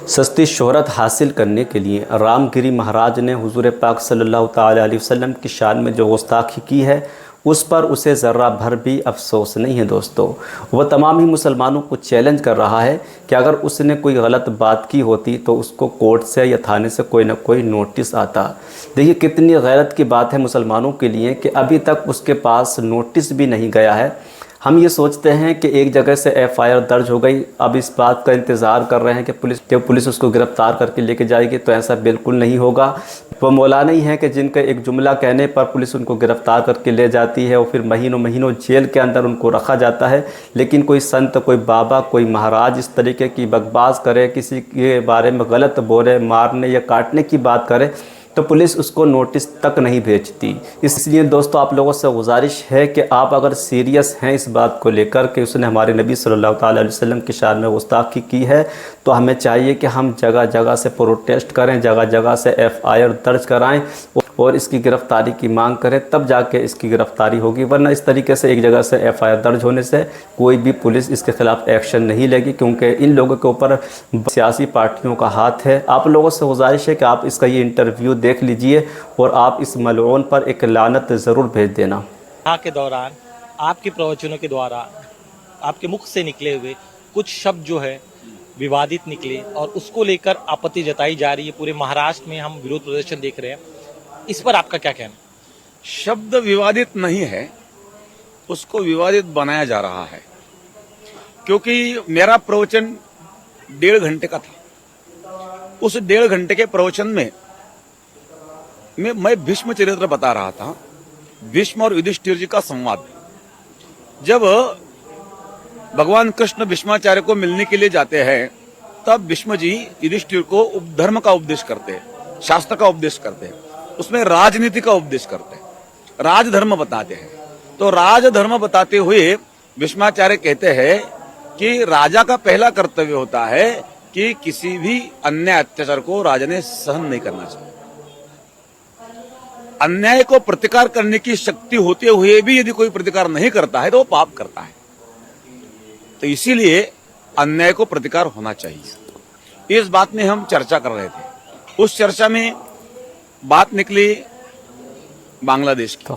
सस्ती शोहरत हासिल करने के लिए रामगिरी महाराज ने हुजूर पाक सल्लल्लाहु ताला अलैहि वसल्लम की शान में जो गुस्ताखी की है, उस पर उसे ज़र्रा भर भी अफसोस नहीं है। दोस्तों, वह तमाम ही मुसलमानों को चैलेंज कर रहा है कि अगर उसने कोई गलत बात की होती तो उसको कोर्ट से या थाने से कोई ना कोई नोटिस आता। देखिए कितनी गैरत की बात है मुसलमानों के लिए कि अभी तक उसके पास नोटिस भी नहीं गया है। हम ये सोचते हैं कि एक जगह से एफआईआर दर्ज हो गई, अब इस बात का इंतज़ार कर रहे हैं कि पुलिस उसको गिरफ़्तार करके लेके जाएगी, तो ऐसा बिल्कुल नहीं होगा। वो मौलाना ही हैं कि जिनका एक जुमला कहने पर पुलिस उनको गिरफ़्तार करके ले जाती है और फिर महीनों महीनों जेल के अंदर उनको रखा जाता है। लेकिन कोई संत, कोई बाबा, कोई महाराज इस तरीके की बकवास करे, किसी के बारे में गलत बोले, मारने या काटने की बात करे, तो पुलिस उसको नोटिस तक नहीं भेजती। इसलिए दोस्तों, आप लोगों से गुजारिश है कि आप अगर सीरियस हैं इस बात को लेकर कि उसने हमारे नबी सल्लल्लाहु अलैहि वसल्लम की शान में गुस्ताखी की है, तो हमें चाहिए कि हम जगह जगह से प्रोटेस्ट करें, जगह जगह से एफआईआर दर्ज कराएं और इसकी गिरफ़्तारी की मांग करें, तब जाके इसकी गिरफ़्तारी होगी। वरना इस तरीके से एक जगह से एफआईआर दर्ज होने से कोई भी पुलिस इसके ख़िलाफ़ एक्शन नहीं लेगी, क्योंकि इन लोगों के ऊपर सियासी पार्टियों का हाथ है। आप लोगों से गुजारिश है कि आप इसका ये इंटरव्यू देख लीजिए और आप इस मलऊन पर एक लानत ज़रूर भेज देना। यहाँ के दौरान आपके प्रवचनों के द्वारा आपके मुख से निकले हुए कुछ शब्द जो है विवादित निकले और उसको लेकर आपत्ति जताई जा रही है। पूरे महाराष्ट्र में हम विरोध प्रदर्शन देख रहे हैं, इस पर आपका क्या कहना? शब्द विवादित नहीं है, उसको विवादित बनाया जा रहा है, क्योंकि मेरा प्रवचन 1.5 घंटे का था। उस 1.5 घंटे के प्रवचन में मैं भीष्म चरित्र बता रहा था, भीष्म और युधिष्ठिर जी का संवाद। जब भगवान कृष्ण भीष्माचार्य को मिलने के लिए जाते हैं, तब भीष्म जी युधिष्ठिर को धर्म का उपदेश करते हैं, शास्त्र का उपदेश करते हैं, उसमें राजनीति का उपदेश करते हैं, राजधर्म बताते हैं। तो राजधर्म बताते हुए भीष्माचार्य कहते हैं कि राजा का पहला कर्तव्य होता है कि किसी भी अन्याय अत्याचार को राजा ने सहन नहीं करना चाहिए। अन्याय को प्रतिकार करने की शक्ति होते हुए भी यदि कोई प्रतिकार नहीं करता है तो वो पाप करता है। तो इसीलिए अन्याय को प्रतिकार होना चाहिए। इस बात में हम चर्चा कर रहे थे। उस चर्चा में बात निकली बांग्लादेश की,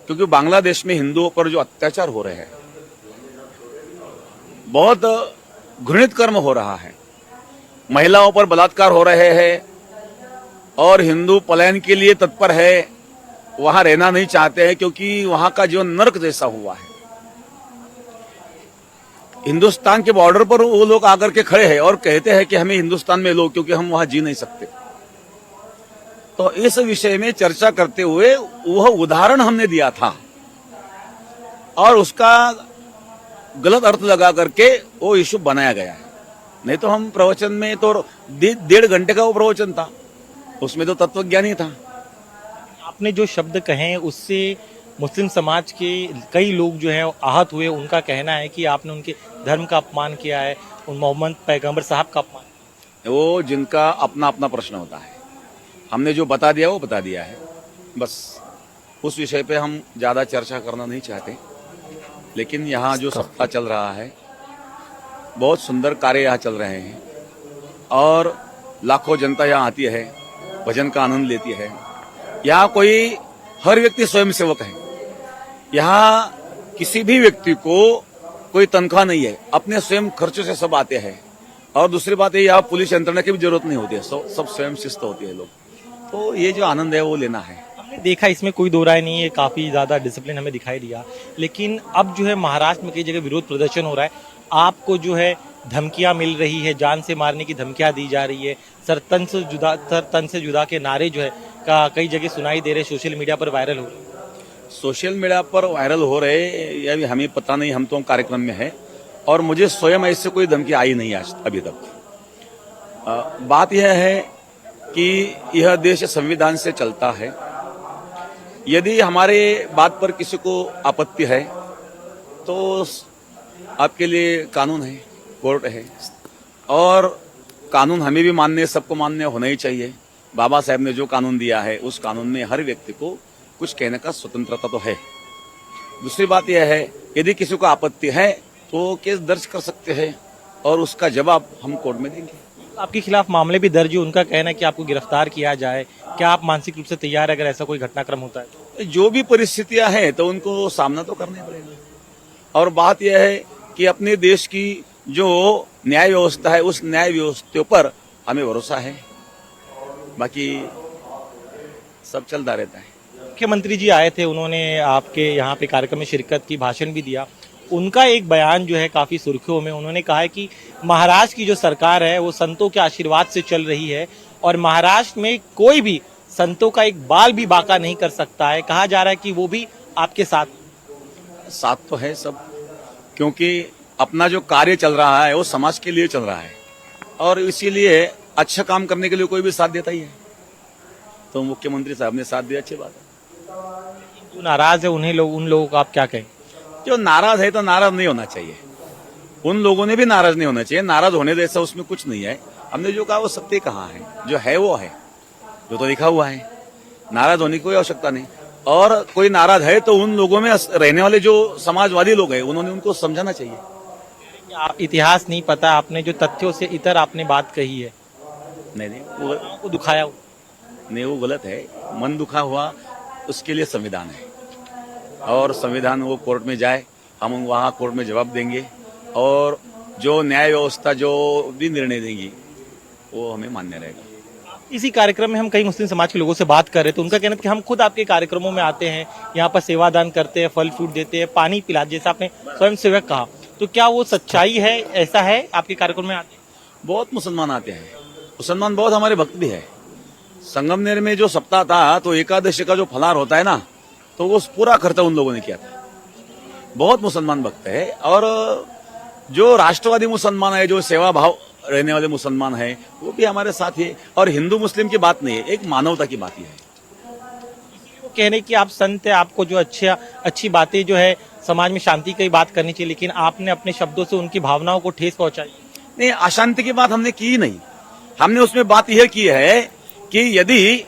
क्योंकि बांग्लादेश में हिंदुओं पर जो अत्याचार हो रहे हैं, बहुत घृणित कर्म हो रहा है। महिलाओं पर बलात्कार हो रहे हैं और हिंदू पलायन के लिए तत्पर है, वहां रहना नहीं चाहते हैं क्योंकि वहां का जीवन नरक जैसा हुआ है। हिंदुस्तान के बॉर्डर पर वो लोग आकर के खड़े हैं और कहते हैं कि हमें हिंदुस्तान में लो, क्योंकि हम वहां जी नहीं सकते। तो इस विषय में चर्चा करते हुए वह उदाहरण हमने दिया था और उसका गलत अर्थ लगा करके वो इशू बनाया गया है। नहीं तो हम प्रवचन में तो 1.5 घंटे का वो प्रवचन था, उसमें तो तत्वज्ञान ही था। आपने जो शब्द कहे उससे मुस्लिम समाज के कई लोग जो हैं आहत हुए। उनका कहना है कि आपने उनके धर्म का अपमान किया है, उन मोहम्मद पैगंबर साहब का अपमान। वो जिनका अपना अपना प्रश्न होता है, हमने जो बता दिया वो बता दिया है, बस उस विषय पे हम ज्यादा चर्चा करना नहीं चाहते। लेकिन यहाँ जो सप्ताह चल रहा है, बहुत सुंदर कार्य यहाँ चल रहे हैं और लाखों जनता यहाँ आती है, भजन का आनंद लेती है। यहाँ कोई हर व्यक्ति स्वयं सेवक है। यहाँ किसी भी व्यक्ति को कोई तनख्वाह नहीं है, अपने स्वयं खर्चों से सब आते हैं। और दूसरी बात है, यहाँ पुलिस यंत्रणा की भी जरूरत नहीं होती है, सब स्वयं शिस्त होती है लोग। तो ये जो आनंद है वो लेना है। हमने देखा, इसमें कोई दो राय नहीं है, काफी ज्यादा डिसिप्लिन हमें दिखाई दिया। लेकिन अब जो है महाराष्ट्र में कई जगह विरोध प्रदर्शन हो रहा है, आपको जो है धमकियां मिल रही है, जान से मारने की धमकियां दी जा रही है, सर तन से जुदा के नारे जो है का कई जगह सुनाई दे रहे, सोशल मीडिया पर वायरल हो रहे। सोशल मीडिया पर वायरल हो रहे या भी हमें पता नहीं, हम तो कार्यक्रम में है और मुझे स्वयं ऐसे कोई धमकी आई नहीं आज अभी तक। बात यह है कि यह देश संविधान से चलता है। यदि हमारे बात पर किसी को आपत्ति है तो आपके लिए कानून है, कोर्ट है और कानून हमें भी मानने, सबको मानने होना ही चाहिए। बाबा साहब ने जो कानून दिया है उस कानून में हर व्यक्ति को कुछ कहने का स्वतंत्रता तो है। दूसरी बात यह है, यदि किसी को आपत्ति है तो केस दर्ज कर सकते हैं और उसका जवाब हम कोर्ट में देंगे। आपके खिलाफ मामले भी दर्ज है, उनका कहना है कि आपको गिरफ्तार किया जाए। क्या आप मानसिक रूप से तैयार है अगर ऐसा कोई घटनाक्रम होता है? जो भी परिस्थितियां हैं तो उनको सामना तो करना ही पड़ेगा। और बात यह है कि अपने देश की जो न्याय व्यवस्था है उस न्याय व्यवस्था पर हमें भरोसा है, बाकी सब चलता रहता है। मुख्यमंत्री जी आए थे, उन्होंने आपके यहाँ पे कार्यक्रम में शिरकत की, भाषण भी दिया। उनका एक बयान जो है काफी सुर्खियों में, उन्होंने कहा है कि महाराष्ट्र की जो सरकार है वो संतों के आशीर्वाद से चल रही है और महाराष्ट्र में कोई भी संतों का एक बाल भी बांका नहीं कर सकता है। कहा जा रहा है कि वो भी आपके साथ तो है सब, क्योंकि अपना जो कार्य चल रहा है वो समाज के लिए चल रहा है और इसीलिए अच्छा काम करने के लिए कोई भी साथ देता ही है। तो मुख्यमंत्री साहब ने साथ दिया, अच्छी बात है। जो नाराज है उन लोगों को आप क्या कहें? जो नाराज है तो नाराज नहीं होना चाहिए, उन लोगों ने भी नाराज नहीं होना चाहिए। नाराज होने जैसा उसमें कुछ नहीं है। हमने जो कहा वो सत्य कहा है, जो है वो है, जो तो लिखा हुआ है। नाराज होने की कोई आवश्यकता नहीं। और कोई नाराज है तो उन लोगों में रहने वाले जो समाजवादी लोग हैं उन्होंने उनको समझाना चाहिए। इतिहास नहीं पता, आपने जो तथ्यों से इतर आपने बात कही है, नहीं वो दुखाया हो। नहीं, वो गलत है। मन दुखा हुआ उसके लिए संविधान है और संविधान वो कोर्ट में जाए, हम वहाँ कोर्ट में जवाब देंगे और जो न्याय व्यवस्था जो भी निर्णय देंगी वो हमें मान्य रहेगा। इसी कार्यक्रम में हम कई मुस्लिम समाज के लोगों से बात कर रहे थे, उनका कहना था कि हम खुद आपके कार्यक्रमों में आते हैं, यहाँ पर सेवादान करते हैं, फल फ्रूट देते हैं, पानी पिलाते, जैसा आपने स्वयं सेवक कहा, तो क्या वो सच्चाई है? ऐसा है आपके कार्यक्रम में आते हैं? बहुत मुसलमान आते हैं, मुसलमान बहुत हमारे भक्त भी है। संगमनेर में जो सप्ताह था तो एकादशी का जो फलार होता है ना, तो वो पूरा खर्चा उन लोगों ने किया था। बहुत मुसलमान भक्त है और जो राष्ट्रवादी मुसलमान है, जो सेवा भाव रहने वाले मुसलमान है, वो भी हमारे साथ ही है। और हिंदू मुस्लिम की बात नहीं है, एक मानवता की बात ही है। वो कहने की आप संत है, आपको जो अच्छी बातें जो है समाज में शांति की बात करनी चाहिए, लेकिन आपने अपने शब्दों से उनकी भावनाओं को ठेस पहुंचाई। नहीं, अशांति की बात हमने की नहीं। हमने उसमें बात यह की है कि यदि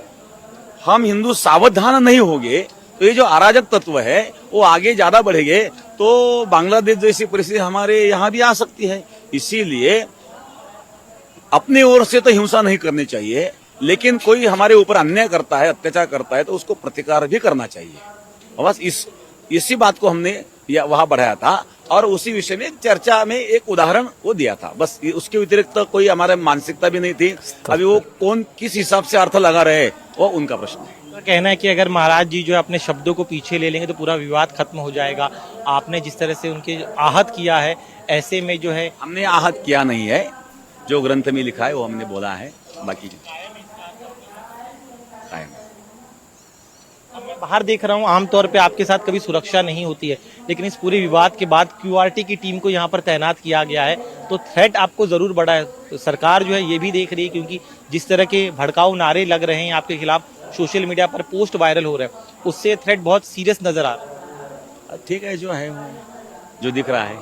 हम हिंदू सावधान नहीं होंगे तो ये जो अराजक तत्व है वो आगे ज्यादा बढ़ेंगे तो बांग्लादेश जैसी परिस्थिति हमारे यहाँ भी आ सकती है। इसीलिए अपनी ओर से तो हिंसा नहीं करनी चाहिए, लेकिन कोई हमारे ऊपर अन्याय करता है, अत्याचार करता है तो उसको प्रतिकार भी करना चाहिए। और बस इसी बात को हमने वहां बढ़ाया था और उसी विषय में चर्चा में एक उदाहरण वो दिया था। बस उसके व्यतिरिक्त तो कोई हमारे मानसिकता भी नहीं थी। अभी वो कौन किस हिसाब से अर्थ लगा रहे वो उनका प्रश्न है। कहना है कि अगर महाराज जी जो है अपने शब्दों को पीछे ले लेंगे तो पूरा विवाद खत्म हो जाएगा। आपने जिस तरह से उनके आहत किया है, ऐसे में जो है हमने आहत किया नहीं है, जो ग्रंथ में लिखा है वो हमने बोला है, बाकी कायम। मैं बाहर देख रहा हूँ, आमतौर पे आपके साथ कभी सुरक्षा नहीं होती है, लेकिन इस पूरे विवाद के बाद क्यूआरटी की टीम को यहाँ पर तैनात किया गया है, तो थ्रेट आपको जरूर बढ़ा है। तो सरकार जो है ये भी देख रही है, क्योंकि जिस तरह के भड़काऊ नारे लग रहे हैं आपके खिलाफ, सोशल मीडिया पर पोस्ट वायरल हो रहे हैं, उससे थ्रेट बहुत सीरियस नजर आ रहा है। ठीक है, जो है जो दिख रहा है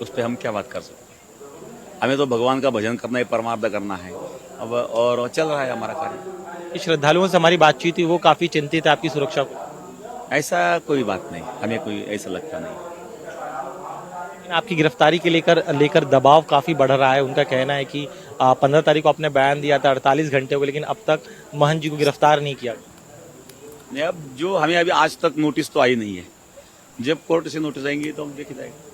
उस पर हम क्या बात कर सकते हैं। हमें तो भगवान का भजन करना है, परमार्थ करना है अब, और चल रहा है हमारा कार्य। श्रद्धालुओं से हमारी बातचीत हुई, वो काफी चिंतित है आपकी सुरक्षा को। ऐसा कोई बात नहीं, हमें कोई ऐसा लगता नहीं। लेकिन आपकी गिरफ्तारी के लेकर दबाव काफी बढ़ रहा है। उनका कहना है कि 15 तारीख को आपने बयान दिया था, 48 घंटे हो गए, लेकिन अब तक महंत जी को गिरफ्तार नहीं किया। नहीं, अब जो हमें अभी आज तक नोटिस तो आई नहीं है, जब कोर्ट से नोटिस आएंगी तो हम देख जाएंगे।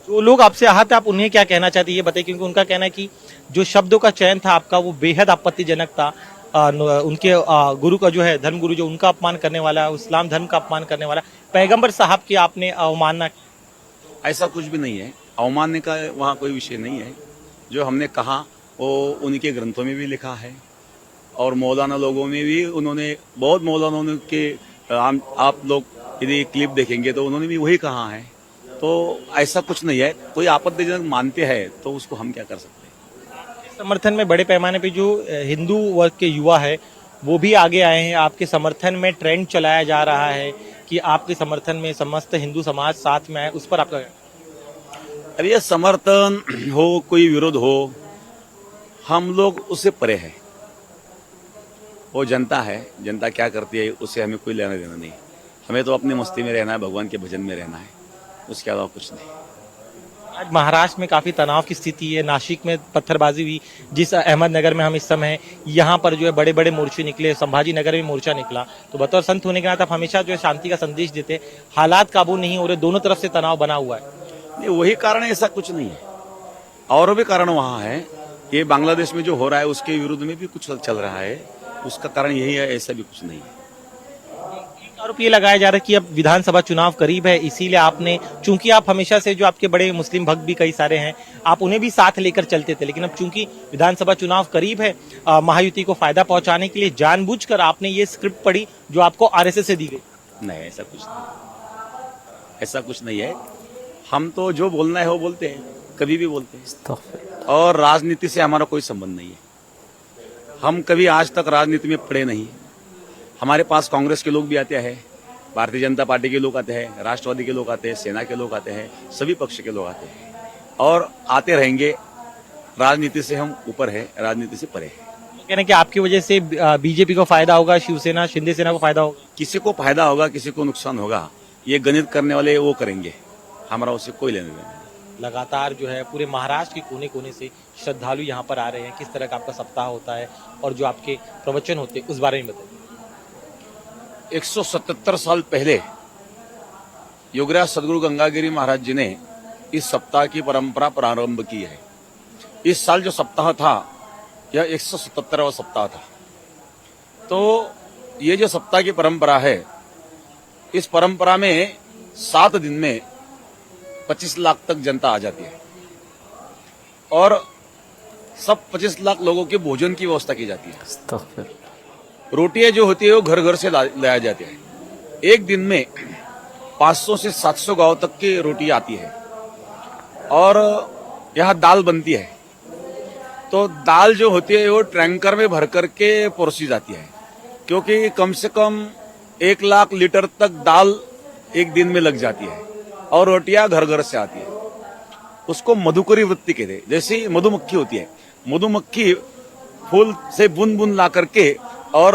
जो लोग आपसे आहत है, आप उन्हें क्या कहना चाहते हैं ये बताइए, क्योंकि उनका कहना है कि जो शब्दों का चयन था आपका वो बेहद आपत्तिजनक था। उनके गुरु का जो है, धर्म गुरु जो उनका अपमान करने वाला, इस्लाम धर्म का अपमान करने वाला, पैगंबर साहब की आपने अवमानना। ऐसा कुछ भी नहीं है, अवमानने का वहाँ कोई विषय नहीं है। जो हमने कहा वो उनके ग्रंथों में भी लिखा है और मौलाना लोगों में भी उन्होंने, बहुत मौलाना के आप लोग यदि क्लिप देखेंगे तो उन्होंने भी वही कहा है। तो ऐसा कुछ नहीं है, कोई आपत्तिजनक मानते हैं तो उसको हम क्या कर सकते हैं। समर्थन में बड़े पैमाने पे जो हिंदू वर्ग के युवा है वो भी आगे आए हैं। आपके समर्थन में ट्रेंड चलाया जा रहा है कि आपके समर्थन में समस्त हिंदू समाज साथ में आए, उस पर आपका? अब ये समर्थन हो, कोई विरोध हो, हम लोग उससे परे है। वो जनता है, जनता क्या करती है उससे हमें कोई लेना देना नहीं। हमें तो अपनी मस्ती में रहना है, भगवान के भजन में रहना है, उसके अलावा कुछ नहीं। आज महाराष्ट्र में काफी तनाव की स्थिति है। नासिक में पत्थरबाजी हुई, जिस अहमदनगर में हम इस समय हैं, यहाँ पर जो है बड़े बड़े मोर्चे निकले, संभाजी नगर में मोर्चा निकला। तो बतौर संत होने के नाते आप हमेशा जो है शांति का संदेश देते, हालात काबू नहीं हो रहे, दोनों तरफ से तनाव बना हुआ है। नहीं, वही कारण है, ऐसा कुछ नहीं है। और भी कारण वहाँ है। ये बांग्लादेश में जो हो रहा है उसके विरुद्ध में भी कुछ चल रहा है, उसका कारण यही है, ऐसा भी कुछ नहीं है। आरोप ये लगाया जा रहा है कि अब विधानसभा चुनाव करीब है, इसीलिए आपने, चूंकि आप हमेशा से जो आपके बड़े मुस्लिम भक्त भी कई सारे हैं, आप उन्हें भी साथ लेकर चलते थे, लेकिन अब चूंकि विधानसभा चुनाव करीब है, महायुति को फायदा पहुंचाने के लिए जानबूझकर आपने ये स्क्रिप्ट पढ़ी जो आपको आरएसएस से दी गई। नहीं, ऐसा कुछ नहीं, ऐसा कुछ नहीं है। हम तो जो बोलना है वो बोलते हैं, कभी भी बोलते हैं, और राजनीति से हमारा कोई संबंध नहीं है। हम कभी आज तक राजनीति में पड़े नहीं। हमारे पास कांग्रेस के लोग भी आते हैं, भारतीय जनता पार्टी के लोग आते हैं, राष्ट्रवादी के लोग आते हैं, सेना के लोग आते हैं, सभी पक्ष के लोग आते हैं और आते रहेंगे। राजनीति से हम ऊपर है, राजनीति से परे है। कह रहे हैं कि आपकी वजह से बीजेपी को फायदा होगा, शिवसेना शिंदे सेना को फायदा होगा। किसी को फायदा होगा, किसी को नुकसान होगा, ये गणित करने वाले वो करेंगे, हमारा उससे कोई लेने देना नहीं। लगातार जो है पूरे महाराष्ट्र के कोने कोने से श्रद्धालु यहाँ पर आ रहे हैं, किस तरह का आपका सप्ताह होता है और जो आपके प्रवचन होते हैं उस बारे में बताइए। 177 साल पहले योगराज सदगुरु गंगागिरी महाराज जी ने इस सप्ताह की परंपरा प्रारंभ की है। इस साल जो सप्ताह था यह 177वां सप्ताह था। तो ये जो सप्ताह की परंपरा है, इस परंपरा में 7 दिन में 25 लाख तक जनता आ जाती है और सब 25 लाख लोगों के भोजन की व्यवस्था की जाती है। रोटियां जो होती है वो घर घर से लाया जाती है। एक दिन में 500 से 700 गांव तक की रोटी आती है और यहाँ दाल बनती है। तो दाल जो होती है वो टैंकर में भर करके परोसी जाती है, क्योंकि कम से कम 1 लाख लीटर तक दाल एक दिन में लग जाती है और रोटियां घर घर से आती है। उसको मधुकरी वृत्ति कहते हैं। जैसे मधुमक्खी होती है, मधुमक्खी फूल से बूंद बूंद ला करके और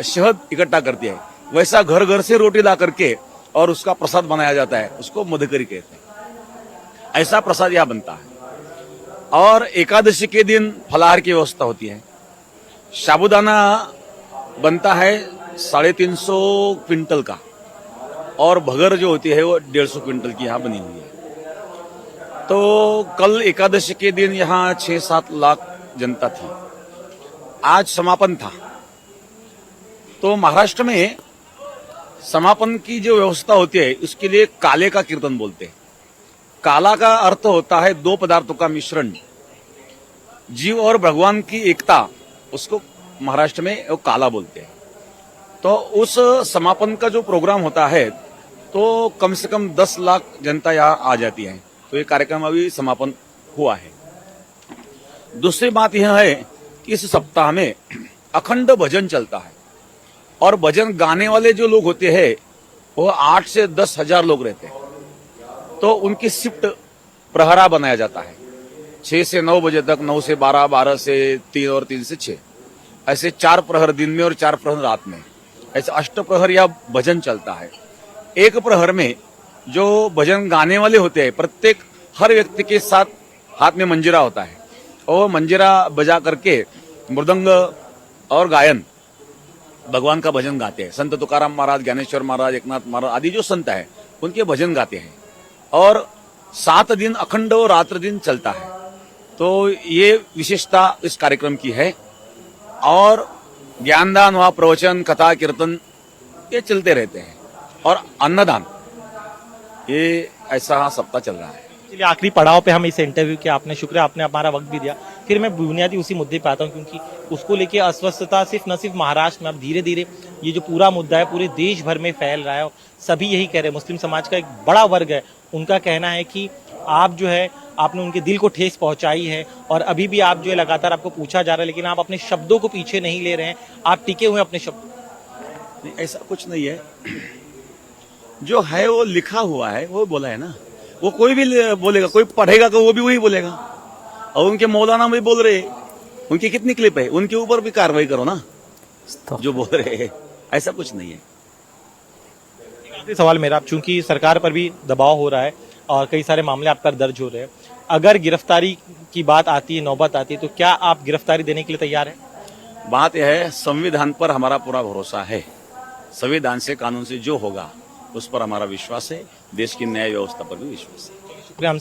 शहद इकट्ठा करती है, वैसा घर घर से रोटी ला करके और उसका प्रसाद बनाया जाता है, उसको मधुकरी कहते हैं। ऐसा प्रसाद यहाँ बनता है। और एकादशी के दिन फलाहार की व्यवस्था होती है। साबुदाना बनता है 350 क्विंटल का और भगर जो होती है वो 150 क्विंटल की यहाँ बनी हुई है। तो कल एकादशी के दिन यहाँ 6-7 लाख जनता थी। आज समापन था। तो महाराष्ट्र में समापन की जो व्यवस्था होती है उसके लिए काले का कीर्तन बोलते हैं। काला का अर्थ होता है 2 पदार्थों का मिश्रण, जीव और भगवान की एकता, उसको महाराष्ट्र में वो काला बोलते हैं। तो उस समापन का जो प्रोग्राम होता है तो कम से कम 10 लाख जनता यहाँ आ जाती है। तो ये कार्यक्रम अभी समापन हुआ है। दूसरी बात यह है कि इस सप्ताह में अखंड भजन चलता है और भजन गाने वाले जो लोग होते हैं वो 8 से 10 हजार लोग रहते हैं। तो उनकी शिफ्ट प्रहरा बनाया जाता है 6 से 9 बजे तक, 9 से 12, 12 से 3 और 3 से 6, ऐसे 4 प्रहर दिन में और 4 प्रहर रात में, ऐसे 8 प्रहर या भजन चलता है। एक प्रहर में जो भजन गाने वाले होते हैं, प्रत्येक हर व्यक्ति के साथ हाथ में मंजीरा होता है और मंजीरा बजा करके मृदंग और गायन भगवान का भजन गाते हैं। संत तुकाराम महाराज, ज्ञानेश्वर महाराज, एकनाथ महाराज आदि जो संत है उनके भजन गाते हैं और 7 दिन अखंड और रात्र दिन चलता है। तो ये विशेषता इस कार्यक्रम की है। और ज्ञानदान व प्रवचन, कथा, कीर्तन ये चलते रहते हैं और अन्नदान, ये ऐसा सप्ताह चल रहा है। चलिए आखिरी पड़ाव पे हम इस इंटरव्यू के, आपने शुक्रिया, आपने हमारा वक्त भी दिया। फिर मैं बुनियादी उसी मुद्दे पे आता हूँ, क्योंकि उसको लेके अस्वस्थता न सिर्फ महाराष्ट्र में, अब धीरे धीरे ये जो पूरा मुद्दा है पूरे देश भर में फैल रहा है। सभी यही कह रहे हैं, मुस्लिम समाज का एक बड़ा वर्ग है, उनका कहना है कि आप जो है आपने उनके दिल को ठेस पहुंचाई है और अभी भी आप जो है लगातार आपको पूछा जा रहा है, लेकिन आप अपने शब्दों को पीछे नहीं ले रहे हैं, आप टिके हुए अपने शब्द। ऐसा कुछ नहीं है। जो है वो लिखा हुआ है, वो बोला है ना, वो कोई भी बोलेगा, कोई पढ़ेगा तो वो भी वही बोलेगा। और उनके मौलाना भी बोल रहे, उनकी कितनी क्लिप है, उनके ऊपर भी कार्रवाई करो ना जो बोल रहे हैं। ऐसा कुछ नहीं है। आखिरी सवाल मेरा, चूंकि सरकार पर भी दबाव हो रहा है, और कई सारे मामले आप पर दर्ज हो रहे हैं। अगर गिरफ्तारी की बात आती है, नौबत आती है, तो क्या आप गिरफ्तारी देने के लिए तैयार हैं? बात यह है, संविधान पर हमारा पूरा भरोसा है। संविधान से, कानून से जो होगा उस पर हमारा विश्वास है। देश की न्याय व्यवस्था पर भी विश्वास है। शुक्रिया।